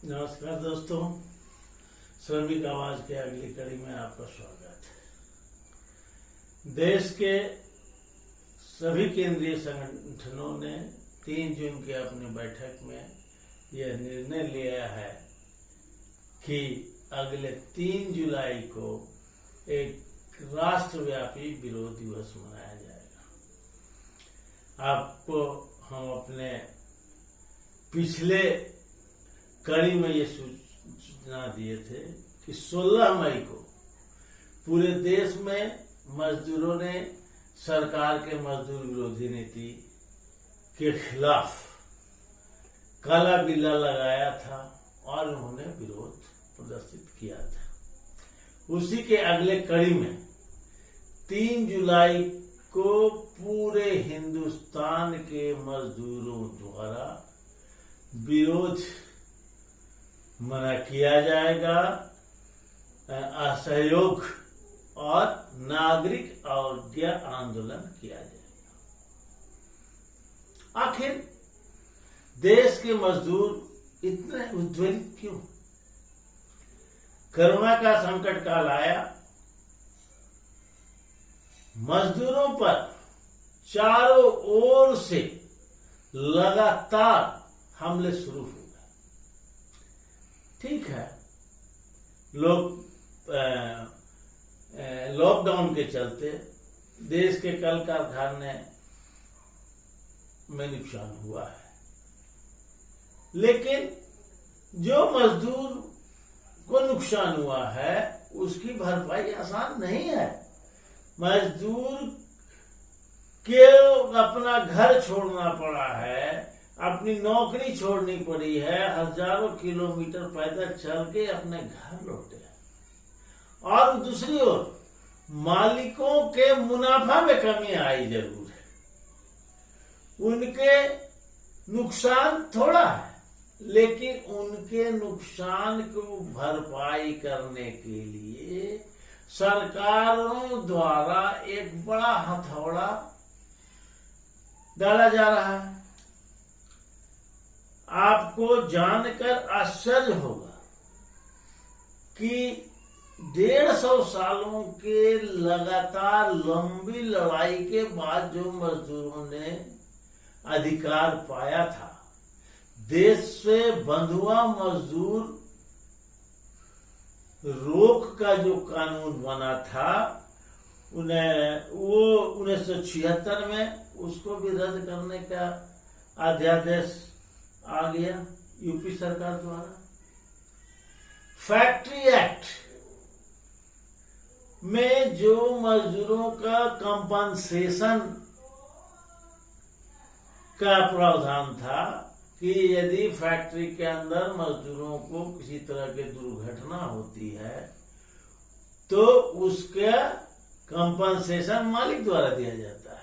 नमस्कार दोस्तों, श्रमिक आवाज के अगली कड़ी में आपका स्वागत है। देश के सभी केंद्रीय संगठनों ने 3 जून की अपनी बैठक में यह निर्णय लिया है कि अगले 3 जुलाई को एक राष्ट्रव्यापी विरोध दिवस मनाया जाएगा। आपको हम अपने पिछले कड़ी में ये सूचना दिए थे कि 16 मई को पूरे देश में मजदूरों ने सरकार के मजदूर विरोधी नीति के खिलाफ काला बिल्ला लगाया था और उन्होंने विरोध प्रदर्शित किया था। उसी के अगले कड़ी में 3 जुलाई को पूरे हिंदुस्तान के मजदूरों द्वारा विरोध मना किया जाएगा, असहयोग और नागरिक अवज्ञा आंदोलन किया जाएगा। आखिर देश के मजदूर इतने उद्वेलित क्यों? कोरोना का संकट काल आया, मजदूरों पर चारों ओर से लगातार हमले शुरू हुए। ठीक है, लोग लॉकडाउन के चलते देश के कल कारखाने में नुकसान हुआ है, लेकिन जो मजदूर को नुकसान हुआ है उसकी भरपाई आसान नहीं है। मजदूर के अपना घर छोड़ना पड़ा है, अपनी नौकरी छोड़नी पड़ी है, हजारों किलोमीटर पैदल चल के अपने घर लौटे। और दूसरी ओर मालिकों के मुनाफा में कमी आई जरूर है, उनके नुकसान थोड़ा है, लेकिन उनके नुकसान को भरपाई करने के लिए सरकारों द्वारा एक बड़ा हथौड़ा डाला जा रहा है। आपको जानकर आश्चर्य होगा कि 150 सालों के लगातार लंबी लड़ाई के बाद जो मजदूरों ने अधिकार पाया था, देश से बंधुआ मजदूर रोक का जो कानून बना था, वो 1976 में उसको भी रद्द करने का अध्यादेश आ गया यूपी सरकार द्वारा। फैक्ट्री एक्ट में जो मजदूरों का कंपनसेशन का प्रावधान था कि यदि फैक्ट्री के अंदर मजदूरों को किसी तरह की दुर्घटना होती है तो उसका कंपनसेशन मालिक द्वारा दिया जाता है,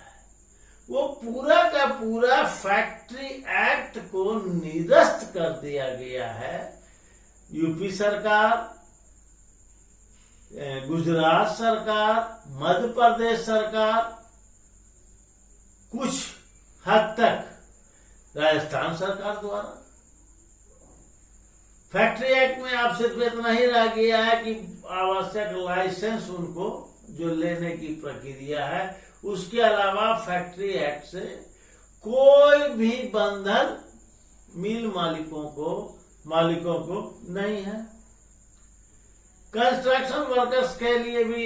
वो पूरा का पूरा फैक्ट्री एक्ट को निरस्त कर दिया गया है। यूपी सरकार, गुजरात सरकार, मध्य प्रदेश सरकार, कुछ हद तक राजस्थान सरकार द्वारा। फैक्ट्री एक्ट में आप सिर्फ इतना ही रह गया है कि आवश्यक लाइसेंस उनको जो लेने की प्रक्रिया है, उसके अलावा फैक्ट्री एक्ट से कोई भी बंधन मिल मालिकों को नहीं है। कंस्ट्रक्शन वर्कर्स के लिए भी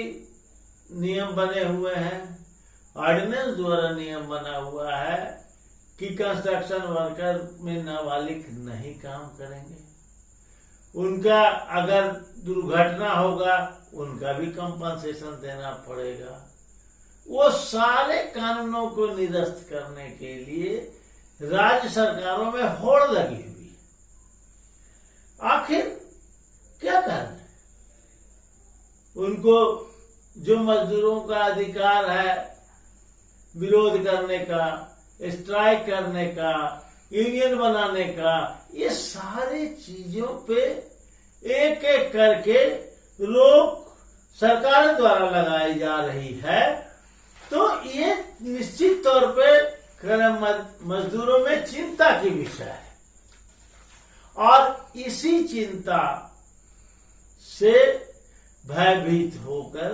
नियम बने हुए हैं, ऑर्डिनेंस द्वारा नियम बना हुआ है कि कंस्ट्रक्शन वर्कर में नाबालिग नहीं काम करेंगे। उनका अगर दुर्घटना होगा उनका भी कंपनसेशन देना पड़ेगा। वो सारे कानूनों को निरस्त करने के लिए राज्य सरकारों में होड़ लगी हुई। आखिर क्या करना? उनको जो मजदूरों का अधिकार है विरोध करने का, स्ट्राइक करने का, यूनियन बनाने का, ये सारे चीजों पे एक एक करके रोक सरकार द्वारा लगाई जा रही है। तो ये निश्चित तौर पे मजदूरों में चिंता की विषय है। और इसी चिंता से भयभीत होकर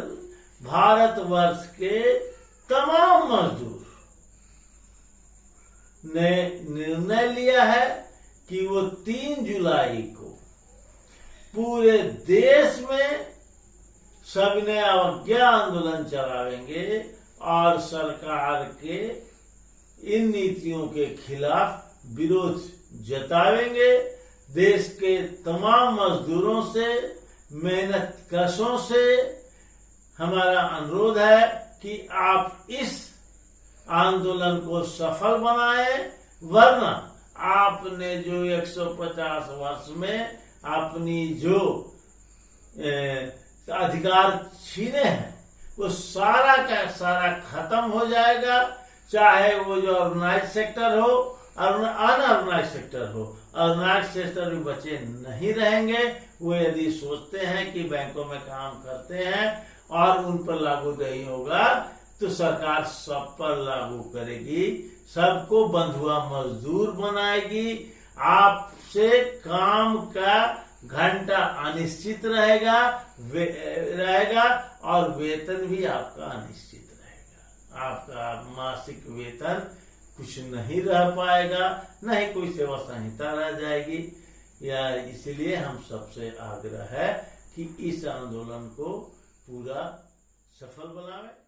भारतवर्ष के तमाम मजदूर ने निर्णय लिया है कि वो 3 जुलाई को पूरे देश में सविनय अवज्ञा आंदोलन चलावेंगे और सरकार के इन नीतियों के खिलाफ विरोध जतावेंगे। देश के तमाम मजदूरों से, मेहनत कशों से हमारा अनुरोध है कि आप इस आंदोलन को सफल बनाएं, वरना आपने जो 150 वर्ष में अपनी जो अधिकार छीने हैं वो सारा का सारा खत्म हो जाएगा। चाहे वो जो ऑर्गेनाइज सेक्टर हो, अनऑर्गेनाइज सेक्टर हो, ऑर्गेनाइज सेक्टर भी बचे नहीं रहेंगे। वो यदि सोचते हैं कि बैंकों में काम करते हैं और उन पर लागू नहीं होगा तो सरकार सब पर लागू करेगी, सबको बंधुआ मजदूर बनाएगी। आपसे काम का घंटा अनिश्चित रहेगा और वेतन भी आपका अनिश्चित रहेगा। आपका मासिक वेतन कुछ नहीं रह पाएगा, न ही कोई सेवा संहिता रह जाएगी। या इसलिए हम सबसे आग्रह है कि इस आंदोलन को पूरा सफल बनावें।